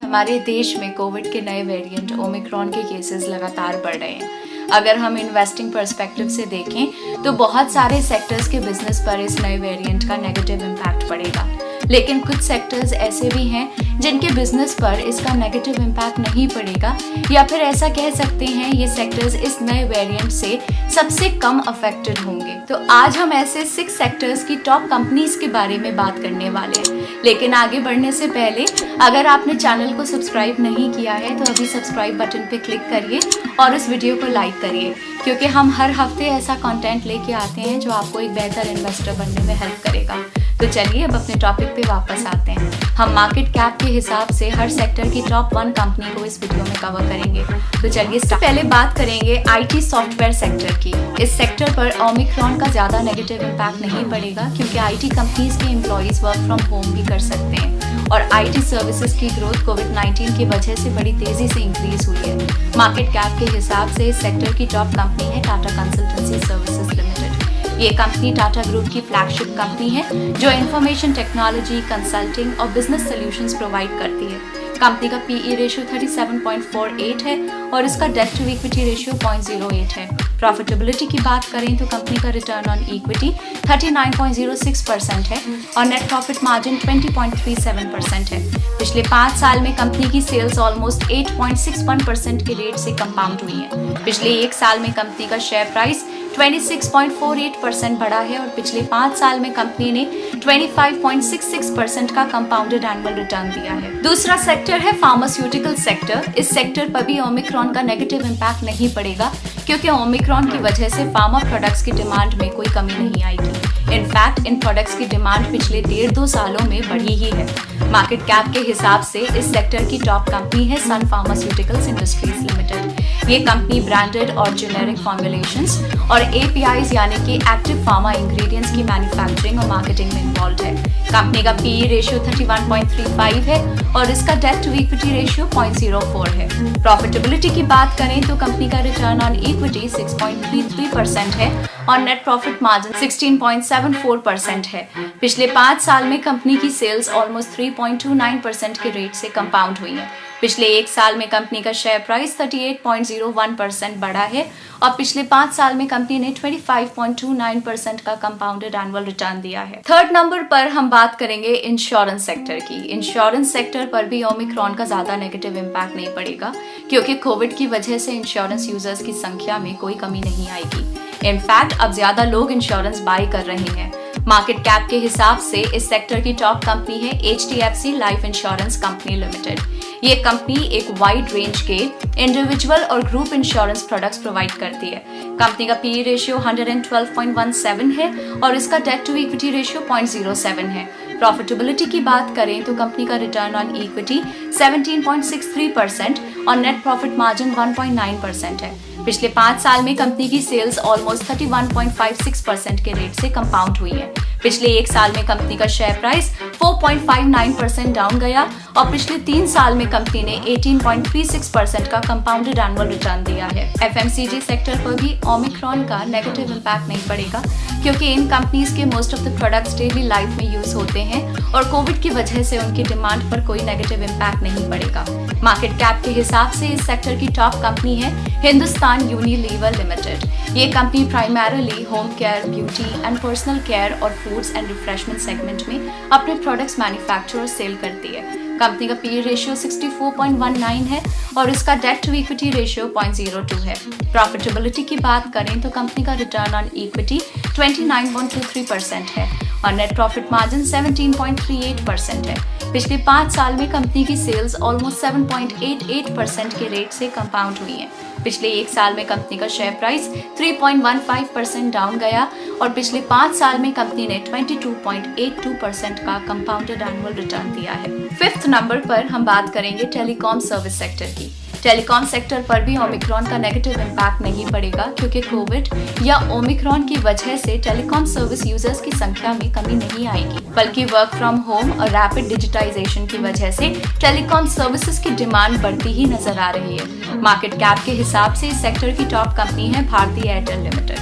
हमारे देश में कोविड के नए वेरिएंट ओमिक्रॉन के केसेस लगातार बढ़ रहे हैं। अगर हम इन्वेस्टिंग पर्सपेक्टिव से देखें तो बहुत सारे सेक्टर्स के बिजनेस पर इस नए वेरिएंट का नेगेटिव इम्पैक्ट पड़ेगा, लेकिन कुछ सेक्टर्स ऐसे भी हैं जिनके बिजनेस पर इसका नेगेटिव इम्पैक्ट नहीं पड़ेगा, या फिर ऐसा कह सकते हैं ये सेक्टर्स इस नए वेरिएंट से सबसे कम अफेक्टेड होंगे। तो आज हम ऐसे 6 सेक्टर्स की टॉप कंपनीज के बारे में बात करने वाले हैं। लेकिन आगे बढ़ने से पहले अगर आपने चैनल को सब्सक्राइब नहीं किया है तो अभी सब्सक्राइब बटन पे क्लिक करिए और इस वीडियो को लाइक करिए, क्योंकि हम हर हफ्ते ऐसा कंटेंट लेके आते हैं जो आपको एक बेहतर इन्वेस्टर बनने में हेल्प करेगा। तो चलिए अब अपने टॉपिक पे वापस आते हैं। हम मार्केट कैप के हिसाब से हर सेक्टर की टॉप 1 कंपनी को इस वीडियो में कवर करेंगे। तो चलिए इससे पहले बात करेंगे आईटी सॉफ्टवेयर सेक्टर की। इस सेक्टर पर ओमिक्रॉन का ज़्यादा नेगेटिव इम्पैक्ट नहीं पड़ेगा, क्योंकि आईटी कंपनीज के एम्प्लॉइज वर्क फ्रॉम होम भी कर सकते हैं और आईटी सर्विसेज की ग्रोथ कोविड-19 की वजह से बड़ी तेजी से इंक्रीज हुई है। मार्केट कैप के हिसाब से इस सेक्टर की टॉप कंपनी है टाटा कंसल्टेंसी सर्विसेज लिमिटेड। ये कंपनी टाटा ग्रुप की फ्लैगशिप कंपनी है जो इंफॉर्मेशन टेक्नोलॉजी, कंसल्टिंग और बिजनेस सॉल्यूशंस प्रोवाइड करती है। कंपनी का पीई रेशियो 37.48 है और इसका डेट टू इक्विटी रेशियो 0.08 है। प्रॉफिटेबिलिटी की बात करें तो कंपनी का रिटर्न ऑन इक्विटी 39.06% है और नेट प्रॉफिट मार्जिन 20.37% है। पिछले 5 साल में कंपनी की सेल्स ऑलमोस्ट 8.61% के रेट से कंपाउंड हुई है। पिछले 1 साल में कंपनी का शेयर प्राइस 26.48% बढ़ा है और पिछले 5 साल में कंपनी ने 25.66% का कंपाउंडेड एनुअल रिटर्न दिया है। दूसरा सेक्टर है फार्मास्यूटिकल सेक्टर। इस सेक्टर पर भी ओमिक्रॉन का नेगेटिव इम्पैक्ट नहीं पड़ेगा, क्योंकि ओमिक्रॉन की वजह से फार्मा प्रोडक्ट्स की डिमांड में कोई कमी नहीं आएगी। इनफैक्ट इन प्रोडक्ट्स की डिमांड पिछले 1.5-2 सालों में बढ़ी ही है। मार्केट कैप के हिसाब से इस सेक्टर की टॉप कंपनी है सन फार्मास्यूटिकल्स इंडस्ट्रीज लिमिटेड। ये कंपनी ब्रांडेड और जेनेरिक फॉर्मुलेशंस और APIs यानी कि एक्टिव फार्मा इंग्रेडिएंट्स की मैन्युफैक्चरिंग और मार्केटिंग में इन्वॉल्व है। कंपनी का PE रेशियो 31.35 है और इसका डेट टू इक्विटी रेशियो 0.04 है। प्रॉफिटेबिलिटी की बात करें तो कंपनी का रिटर्न ऑन इक्विटी 6.33% है और नेट प्रॉफिट मार्जिन 16.74% है। पिछले 5 साल में कंपनी की सेल्स ऑलमोस्ट 3.29% के रेट से कंपाउंड हुई है। पिछले 1 साल में कंपनी का शेयर प्राइस 38.01% बढ़ा है और पिछले 5 साल में कंपनी ने 25.29% का कंपाउंडेड एनुअल रिटर्न दिया है। थर्ड नंबर पर हम बात करेंगे इंश्योरेंस सेक्टर की। इंश्योरेंस सेक्टर पर भी ओमिक्रॉन का ज्यादा नेगेटिव इम्पैक्ट नहीं पड़ेगा, क्योंकि कोविड की वजह से इंश्योरेंस यूजर्स की संख्या में कोई कमी नहीं आएगी। इनफैक्ट अब ज्यादा लोग इंश्योरेंस बाय कर रहे हैं। मार्केट कैप के हिसाब से इस सेक्टर की टॉप कंपनी है HDFC life insurance company limited. ये कंपनी एक वाइड रेंज के इंडिविजुअल और ग्रुप इंश्योरेंस प्रोडक्ट्स प्रोवाइड करती है। कंपनी का PE रेशियो 112.17 है और इसका डेट टू इक्विटी रेशियो 0.07 है। प्रॉफिटेबिलिटी की बात करें तो कंपनी का रिटर्न ऑन इक्विटी 17.63% और नेट प्रॉफिट मार्जिन 1.9% है। पिछले 5 साल में कंपनी की सेल्स ऑलमोस्ट 31.56% के रेट से कंपाउंड हुई है। पिछले 1 साल में कंपनी का शेयर प्राइस 4.59% डाउन गया और पिछले 3 साल में कंपनी ने 18.36% का कंपाउंडेड एनुअल रिटर्न दिया है। FMCG सेक्टर पर भी ओमिक्रॉन का नेगेटिव इम्पैक्ट नहीं पड़ेगा, क्योंकि इन कंपनीज के most of the products daily life में यूज होते हैं और कोविड की वजह से उनकी डिमांड पर कोई नेगेटिव इम्पैक्ट नहीं पड़ेगा। मार्केट कैप के हिसाब से इस सेक्टर की टॉप कंपनी है हिंदुस्तान यूनिलीवर लिमिटेड। ये company primarily home care, beauty and personal care और फूड्स एंड रिफ्रेशमेंट सेगमेंट में अपने प्रोडक्ट्स मैन्युफैक्चर और सेल करती है। कंपनी का PE रेशियो 64.19 है और इसका डेट टू इक्विटी रेशियो 0.02 है। प्रॉफिटेबिलिटी की बात करें तो कंपनी का रिटर्न ऑन इक्विटी 29.23% है और नेट प्रॉफिट मार्जिन 17.38% है। पिछले 5 साल में कंपनी की सेल्स ऑलमोस्ट 7.88% के रेट से कंपाउंड हुई है। पिछले 1 साल में कंपनी का शेयर प्राइस 3.15% डाउन गया और पिछले 5 साल में कंपनी ने 22.82% का कंपाउंडेड एनुअल रिटर्न दिया है। 5th नंबर पर हम बात करेंगे टेलीकॉम सर्विस सेक्टर की। टेलीकॉम सेक्टर पर भी ओमिक्रॉन का नेगेटिव इम्पैक्ट नहीं पड़ेगा क्योंकि कोविड या ओमिक्रॉन की वजह से टेलीकॉम सर्विस यूजर्स की संख्या में कमी नहीं आएगी, बल्कि वर्क फ्रॉम होम और रैपिड डिजिटाइजेशन की वजह से टेलीकॉम सर्विसेज की डिमांड बढ़ती ही नजर आ रही है। मार्केट कैप के हिसाब से इस सेक्टर की टॉप कंपनी है भारती एयरटेल लिमिटेड।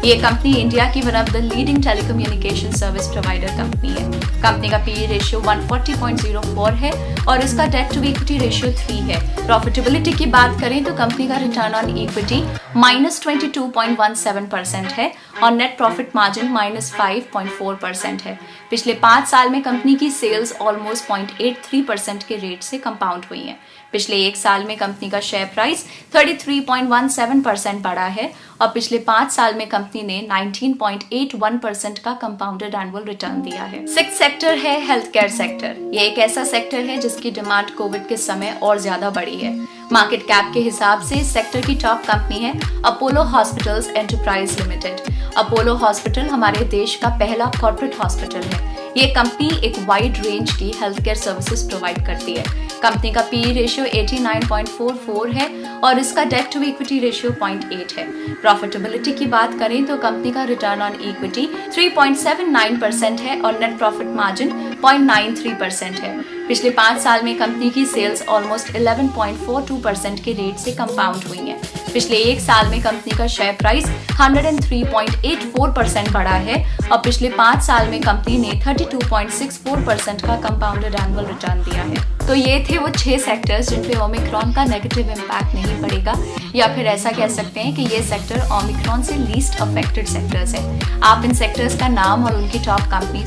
ये कंपनी इंडिया की one of the leading telecommunication service provider company है। कंपनी का पीई रेशियो 140.04 है और इसका डेट टू इक्विटी रेशियो 3 है। प्रॉफिटेबिलिटी की बात करें तो कंपनी का रिटर्न ऑन इक्विटी -22.17% है और नेट प्रॉफिट मार्जिन -5.4% है। पिछले 5 साल में कंपनी की सेल्स ऑलमोस्ट 0.83% के रेट से कंपाउंड हुई है। पिछले 1 साल में कंपनी का शेयर प्राइस 33.17% बढ़ा है और पिछले 5 साल में कंपनी ने 19.81% का कंपाउंडेड एनुअल रिटर्न दिया है। 6th सेक्टर है हेल्थ केयर सेक्टर। ये एक ऐसा सेक्टर है जिसकी डिमांड कोविड के समय और ज्यादा बढ़ी है। मार्केट कैप के हिसाब से इस सेक्टर की टॉप कंपनी है Apollo hospitals enterprise limited. Apollo hospital हमारे देश का पहला कॉर्पोरेट हॉस्पिटल है। ये कंपनी एक वाइड रेंज की हेल्थ केयर सर्विसेज प्रोवाइड करती है। कंपनी का पीई रेशियो 89.44 है और इसका डेट टू इक्विटी रेशियो 0.8 है। प्रॉफिटेबिलिटी की बात करें तो कंपनी का रिटर्न ऑन इक्विटी 3.79% है और नेट प्रॉफिट मार्जिन 0.93% है। पिछले 5 साल में कंपनी की सेल्स ऑलमोस्ट 11.42% के रेट से कंपाउंड हुई है। पिछले 1 साल में कंपनी का शेयर प्राइस 103.84% बढ़ा है और पिछले 5 साल में कंपनी ने 32.64% का कंपाउंडेड एनुअल रिटर्न दिया है। तो ये थे वो 6 सेक्टर्स जिन पे ओमिक्रॉन का नेगेटिव इम्पैक्ट नहीं पड़ेगा, या फिर ऐसा कह सकते हैं कि ये सेक्टर ओमिक्रॉन से लीस्ट अफेक्टेड सेक्टर्स है। आप इन सेक्टर्स का नाम और उनकी टॉप कंपनीज